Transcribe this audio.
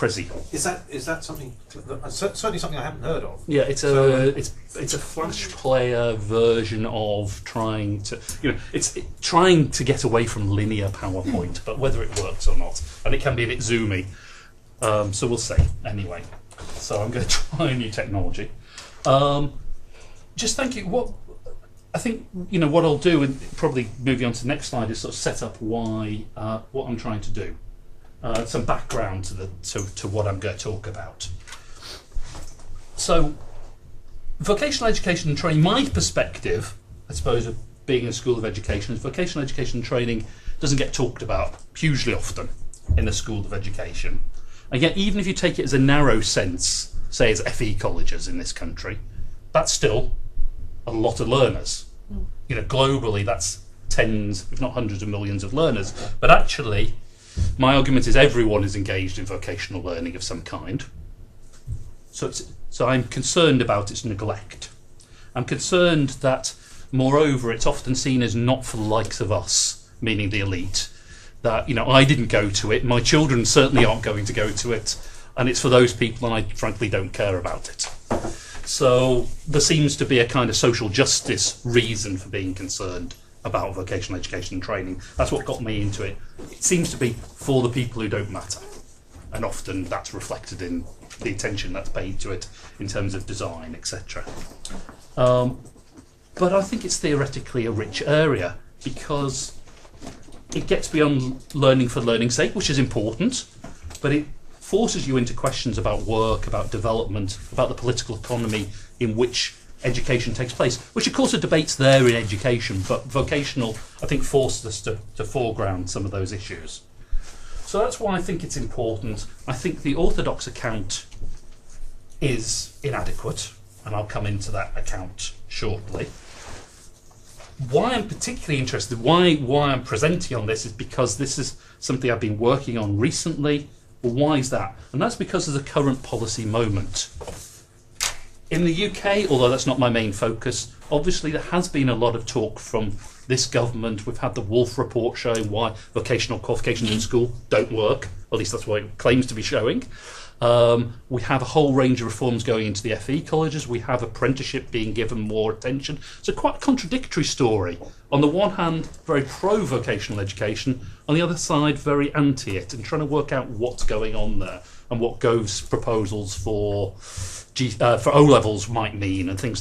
Prezi. Is that something? Certainly something I haven't heard of. Yeah, it's a Flash player version of trying to trying to get away from linear PowerPoint, but whether it works or not, and it can be a bit zoomy. So we'll see. Anyway, so I'm going to try a new technology. Just thank you. What I think what I'll do, and probably moving on to the next slide, is sort of set up why what I'm trying to do. Some background to what I'm going to talk about. So, vocational education and training, my perspective, I suppose, of being in a school of education, is vocational education and training doesn't get talked about hugely often in a school of education. And yet, even if you take it as a narrow sense, say as FE colleges in this country, that's still a lot of learners. Globally, that's tens, if not hundreds of millions of learners. But actually, my argument is everyone is engaged in vocational learning of some kind. So I'm concerned about its neglect. I'm concerned that, moreover, it's often seen as not for the likes of us, meaning the elite, that, I didn't go to it, my children certainly aren't going to go to it, and it's for those people, and I frankly don't care about it. So there seems to be a kind of social justice reason for being concerned about vocational education and training. That's what got me into it. It seems to be for the people who don't matter, and often that's reflected in the attention that's paid to it in terms of design, etc. But I think it's theoretically a rich area because it gets beyond learning for learning's sake, which is important, but it forces you into questions about work, about development, about the political economy in which education takes place, which of course are debates there in education, but vocational, I think, forced us to foreground some of those issues. So that's why I think it's important. I think the orthodox account is inadequate, and I'll come into that account shortly. Why I'm particularly interested, why I'm presenting on this, is because this is something I've been working on recently. Well, why is that? And that's because of the current policy moment. In the UK, although that's not my main focus, obviously there has been a lot of talk from this government. We've had the Wolf report showing why vocational qualifications in school don't work. At least that's what it claims to be showing. We have a whole range of reforms going into the FE colleges. We have apprenticeship being given more attention. So quite a contradictory story. On the one hand, very pro-vocational education. On the other side, very anti it, and trying to work out what's going on there and what Gove's proposals for O-levels might mean and things like that.